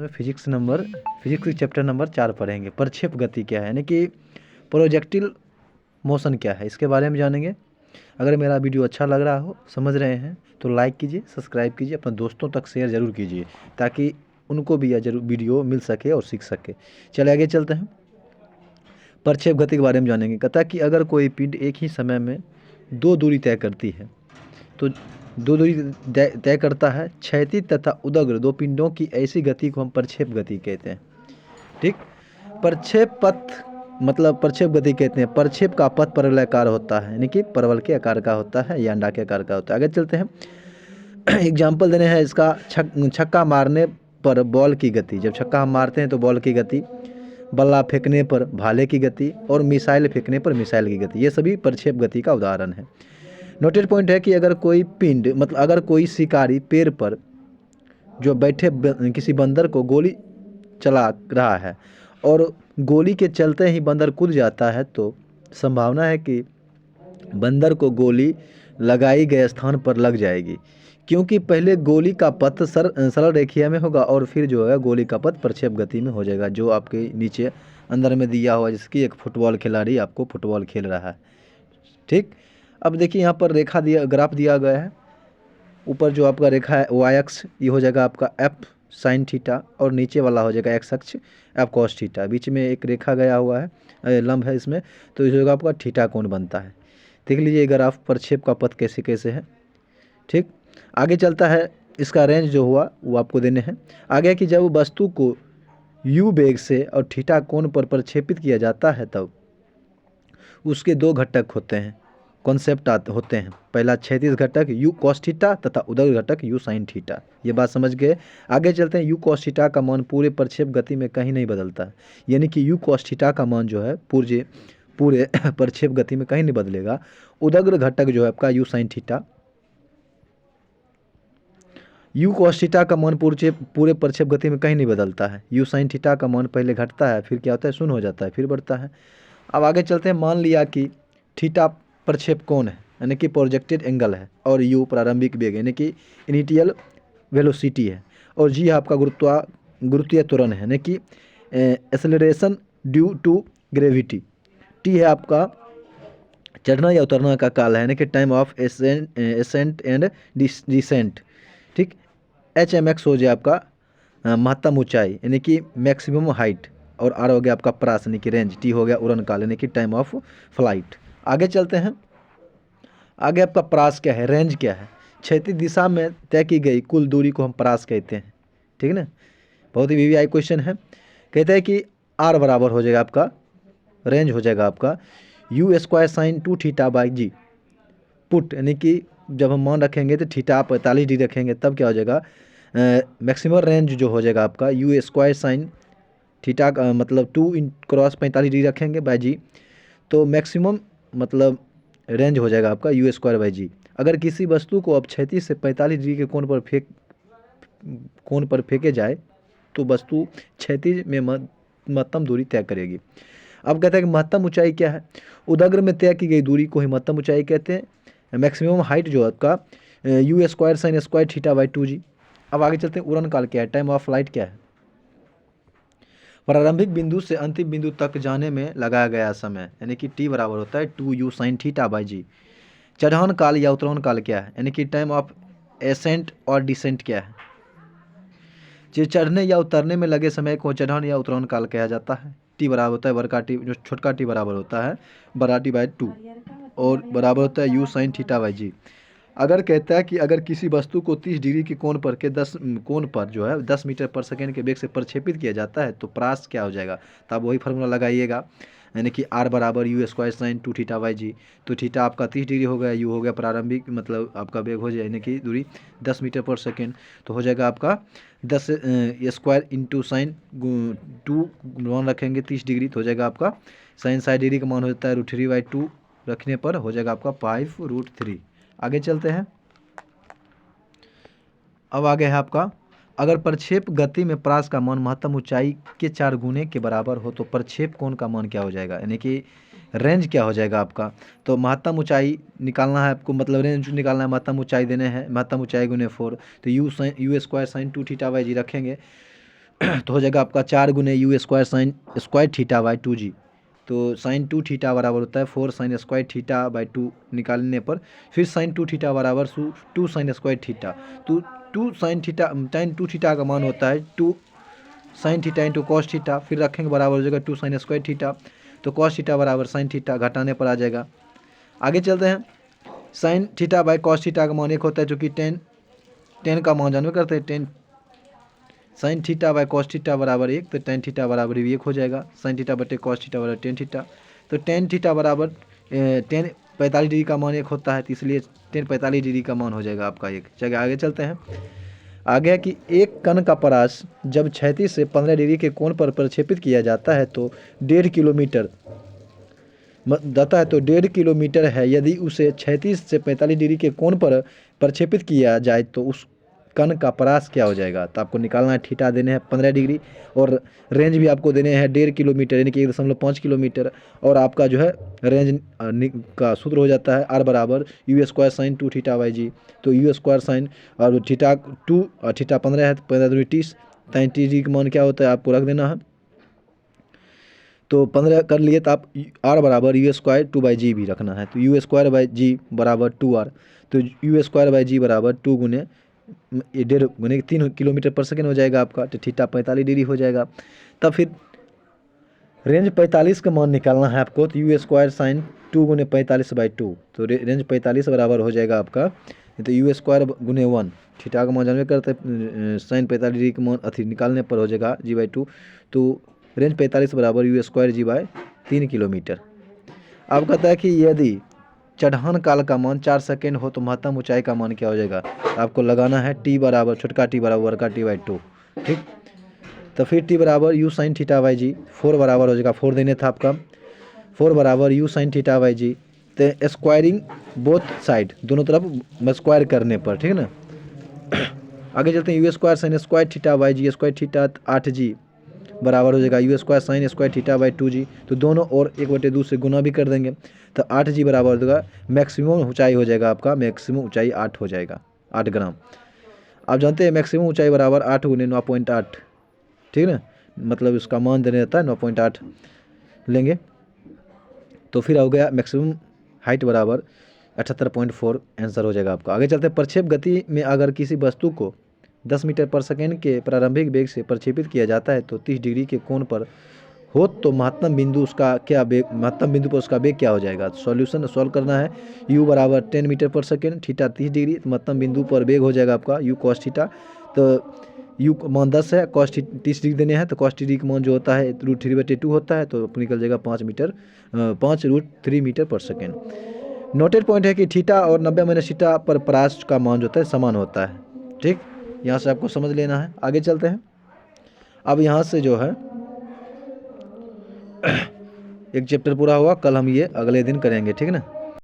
Physics के chapter number 4 पढ़ेंगे। प्रक्षेप गति क्या है, यानी कि प्रोजेक्टिल मोशन क्या है, इसके बारे में जानेंगे। अगर मेरा वीडियो अच्छा लग रहा हो, समझ रहे हैं, तो लाइक कीजिए, सब्सक्राइब कीजिए, अपने दोस्तों तक शेयर ज़रूर कीजिए ताकि उनको भी यह जरूर वीडियो मिल सके और सीख सके। चले आगे चलते हैं, प्रक्षेप गति के बारे में जानेंगे। कहता है कि अगर कोई पिंड एक ही समय में दो दूरी तय करती है, तो दो दूरी तय करता है, क्षैतिज तथा उदग्र दो पिंडों की ऐसी गति को हम प्रक्षेप गति कहते हैं। ठीक, प्रक्षेप पथ मतलब प्रक्षेप गति कहते हैं। प्रक्षेप का पथ परवलयाकार होता है, यानी कि परवल के आकार का होता है या अंडा के आकार का होता है। आगे चलते हैं, एग्जाम्पल देने हैं इसका। छक्का मारने पर बॉल की गति, जब छक्का हम मारते हैं तो बॉल की गति, बल्ला फेंकने पर भाले की गति और मिसाइल फेंकने पर मिसाइल की गति, ये सभी प्रक्षेप गति का उदाहरण है। नोटेड पॉइंट है कि अगर कोई पिंड मतलब अगर कोई शिकारी पेड़ पर जो बैठे किसी बंदर को गोली चला रहा है और गोली के चलते ही बंदर कूद जाता है, तो संभावना है कि बंदर को गोली लगाई गए स्थान पर लग जाएगी, क्योंकि पहले गोली का पथ सरल रेखीय में होगा और फिर जो है गोली का पथ प्रक्षेप गति में हो जाएगा, जो आपके नीचे अंदर में दिया हुआ, जिसकी एक फुटबॉल खिलाड़ी आपको फुटबॉल खेल रहा है। ठीक, अब देखिए यहाँ पर रेखा दिया, ग्राफ दिया गया है। ऊपर जो आपका रेखा है वाई अक्ष, ये हो जाएगा आपका एफ साइन थीटा और नीचे वाला हो जाएगा एक्स अक्ष एफ कॉस थीटा। बीच में एक रेखा गया हुआ है, लंब है इसमें, तो इस जगह आपका थीटा कोण बनता है। देख लीजिए ग्राफ प्रक्षेप का पथ कैसे कैसे है। ठीक, आगे चलता है, इसका रेंज जो हुआ वो आपको देने हैं। आगे कि जब वस्तु को यू वेग से और थीटा कोण पर प्रक्षेपित किया जाता है, तब उसके दो घटक होते हैं, कॉन्सेप्ट होते हैं। पहला क्षैतिज घटक यू कॉस थीटा तथा उदग्र घटक यू साइन थीटा। ये बात समझ गए। आगे चलते हैं, यू कॉस थीटा का मान पूरे प्रक्षेप गति में कहीं नहीं बदलता है, यानी कि यू कॉस थीटा का मान जो है पूरे प्रक्षेप गति में कहीं नहीं बदलेगा। उदग्र घटक जो है आपका you sine theta, you cos theta का मान पूरे प्रक्षेप गति में कहीं नहीं बदलता है। यू साइन थीटा का मान पहले घटता है, फिर क्या होता है, शून्य हो जाता है, फिर बढ़ता है। अब आगे चलते हैं, मान लिया कि थीटा प्रक्षेप कोण है, यानी कि प्रोजेक्टेड एंगल है, और यू प्रारंभिक वेग यानी कि इनिशियल वेलोसिटी है, और जी आपका गुरुत्वीय त्वरण है, यानी कि acceleration due to gravity. T है आपका चढ़ना या उतरना का काल है, यानी कि time of ascent and descent. ठीक, एच एम एक्स हो जाए आपका महत्तम ऊंचाई, यानी कि मैक्सिमम हाइट, और आर हो गया आपका प्रास यानी कि रेंज, टी हो गया उड़न काल यानी कि टाइम ऑफ फ्लाइट। आगे चलते हैं, आगे आपका प्रास क्या है, रेंज क्या है। क्षैतिज दिशा में तय की गई कुल दूरी को हम प्रास कहते हैं। ठीक है ना, बहुत ही वीवीआई क्वेश्चन है। कहते हैं कि आर बराबर हो जाएगा आपका, रेंज हो जाएगा आपका u square sine 2 theta by g put, यानी कि जब हम मान रखेंगे तो थीटा 45 डिग्री रखेंगे, तब क्या हो जाएगा, मैक्सिमम रेंज जो हो जाएगा आपका यू स्क्वायर साइन थीटा का मतलब 2 क्रॉस 45 डिग्री रखेंगे बाई जी, तो मैक्सिमम मतलब रेंज हो जाएगा आपका यू स्क्वायर बाई जी। अगर किसी वस्तु को अब 36 से 45 डिग्री के कोण पर फेंके जाए, तो वस्तु क्षैतिज में महत्तम दूरी तय करेगी। अब कहते हैं कि महत्तम ऊंचाई क्या है, उदग्र में तय की गई दूरी को ही महत्तम ऊंचाई कहते हैं। मैक्सिमम हाइट जो है आपका u square sine square theta by 2 जी। अब आगे चलते हैं, उड़न काल क्या है, टाइम ऑफ फ्लाइट क्या है, प्रारंभिक बिंदु से अंतिम बिंदु तक जाने में लगाया गया समय, यानी कि टी बराबर होता है 2 यू साइन थीटा बाई जी। चढ़ान काल या उतरान काल क्या है, यानी कि टाइम ऑफ एसेंट और डिसेंट क्या है। जो चढ़ने या उतरने में लगे समय को चढ़ान या उतरान काल कहा जाता है। टी बराबर होता है बड़का टी, जो छोटका टी बराबर होता है बड़ा टी बाई 2, और बराबर होता है यू साइन थीटा बाई जी। अगर कहता है कि अगर किसी वस्तु को 30 डिग्री के कोण पर जो है 10 मीटर पर सेकेंड के वेग से प्रक्षेपित किया जाता है, तो प्रास क्या हो जाएगा, तब वही फार्मूला लगाइएगा, यानी कि आर बराबर you square sine 2 theta by G. तो थीटा आपका 30 डिग्री हो गया, यू हो गया प्रारंभिक मतलब आपका वेग हो जाए, यानी कि दूरी 10 मीटर पर सेकेंड, तो हो जाएगा आपका 10 स्क्वायर इंटू साइन 2 मान रखेंगे 30 डिग्री, तो हो जाएगा आपका साइन 60 डिग्री का मान होता है √3/2 रखने पर हो जाएगा आपका 5√3। आगे चलते हैं, अब आगे है आपका, अगर प्रक्षेप गति में प्रास का मान महत्तम ऊंचाई के 4 गुने के बराबर हो, तो प्रक्षेप कोण का मान क्या हो जाएगा, यानी कि रेंज क्या हो जाएगा आपका। तो महत्तम ऊंचाई निकालना है आपको, मतलब रेंज निकालना है, महत्तम ऊंचाई देने हैं, महत्तम ऊंचाई गुने 4, तो U square sine 2 theta by G रखेंगे, तो हो जाएगा आपका 4 गुने U square sine square theta by 2g। तो साइन 2 थीटा बराबर होता है 4 साइन स्क्वायर थीटा बाई 2 निकालने पर फिर साइन 2 थीटा बराबर 2 साइन स्क्वायर थीटा। तो 2 साइन थीटा tan 2 थीटा का मान होता है 2 sine theta into cos theta, फिर रखेंगे बराबर हो जाएगा 2 साइन स्क्वायर थीटा। तो कॉस थीटा बराबर साइन थीटा, घटाने पर आ जाएगा। आगे चलते हैं। Sine theta by cos theta का मान एक होता है, जो कि टेन का मान जानवे करते हैं। Ten sine theta by cos theta बराबर 1, तो टेन थीटा बराबर भी 1 हो जाएगा। साइन थीटा बटे कॉस थीटा बराबर टेन थीटा। तो टेन थीटा बराबर 45 डिग्री का मान 1 होता है, तो इसलिए 45 डिग्री का मान हो जाएगा आपका 1। चलिए आगे चलते हैं। आगे है कि एक कण का परास जब 36 से 15 डिग्री के कोण पर प्रक्षेपित किया जाता है तो 1.5 किलोमीटर जाता है, तो 1.5 किलोमीटर है। यदि उसे 36 से 45 डिग्री के कोण पर प्रक्षेपित किया जाए तो उस कण का परास क्या हो जाएगा। तो आपको निकालना है, थीटा देने हैं 15 डिग्री और रेंज भी आपको देने हैं 1.5 किलोमीटर यानी कि 1.5 किलोमीटर। और आपका जो है रेंज का सूत्र हो जाता है आर बराबर you square sine 2 theta by G. तो यू स्क्वायर साइन और थीटा 2 और थीटा 15 है, 15 दूनी 30, 30 डिग्री का मान क्या होता है आपको रख देना है। तो 15 कर लिए तो आप आर बराबर यू स्क्वायर 2 बाई जी भी रखना है। तो यू स्क्वायर बाई जी बराबर 2r। तो यू स्क्वायर बाई जी बराबर 2 गुने 1.5 गुने 3 किलोमीटर पर सेकेंड हो जाएगा आपका। तो थीटा 45 डिग्री हो जाएगा। तब फिर रेंज 45 का मान निकालना है आपको। तो यू स्क्वायर साइन 2 गुने 45 बाई 2। तो रेंज 45 बराबर हो जाएगा आपका। तो यू स्क्वायर गुने 1, थीटा का मान जानवे करते साइन 45 डिग्री का मान अथी निकालने पर हो जाएगा जी बाई 2। तो रेंज 45 बराबर you square g by 3 kilometre. अब कहता है कि यदि चढ़ान काल का मान 4 सेकेंड हो तो महत्तम ऊंचाई का मान क्या हो जाएगा। आपको लगाना है टी बराबर छोटका टी बराबर बड़का टी बाई 2। ठीक, तो फिर टी बराबर यू साइन थीटा बाई जी 4 बराबर हो जाएगा, 4 देने था आपका, 4 बराबर you sine theta by G. तो स्क्वायरिंग बोथ साइड, दोनों तरफ स्क्वायर करने पर, ठीक है ना। आगे चलते हैं। U square sine square theta by g square theta 8g बराबर हो जाएगा u square sine square theta by 2g। तो दोनों और 1/2 से गुना भी कर देंगे। तो 8g बराबर होगा मैक्सिमम ऊंचाई हो जाएगा आपका, मैक्सिमम ऊंचाई 8 हो जाएगा, 8 ग्राम। आप जानते हैं मैक्सिमम ऊंचाई बराबर 8 गुने 9.8, ठीक है ना। मतलब इसका मान देने रहता है 9.8 लेंगे। तो फिर हो गया मैक्सिमम हाइट बराबर 78.4 आंसर हो जाएगा आपका। आगे चलते हैं। प्रक्षेप गति में अगर किसी वस्तु को 10 मीटर पर सेकेंड के प्रारंभिक वेग से प्रक्षेपित किया जाता है तो 30 डिग्री के कोण पर हो तो महत्तम बिंदु उसका क्या वेग, महत्तम बिंदु पर उसका वेग क्या हो जाएगा। सॉल्यूशन सॉल्व करना है। u बराबर 10 मीटर पर सेकेंड, थीटा 30 डिग्री, तो महत्तम बिंदु पर वेग हो जाएगा आपका u कॉस थीटा। तो u मान 10 है, कॉस 30 डिग्री देने हैं, तो कॉस डिग्री का मान जो होता है √3/2 होता है, तो निकल जाएगा 5 √3 मीटर पर सेकेंड। नोटेड पॉइंट है कि थीटा और 90 माइनस थीटा पर परास का मान जो होता है समान होता है। ठीक, यहाँ से आपको समझ लेना है। आगे चलते हैं। अब यहाँ से जो है एक चैप्टर पूरा हुआ, कल हम ये अगले दिन करेंगे, ठीक है ना।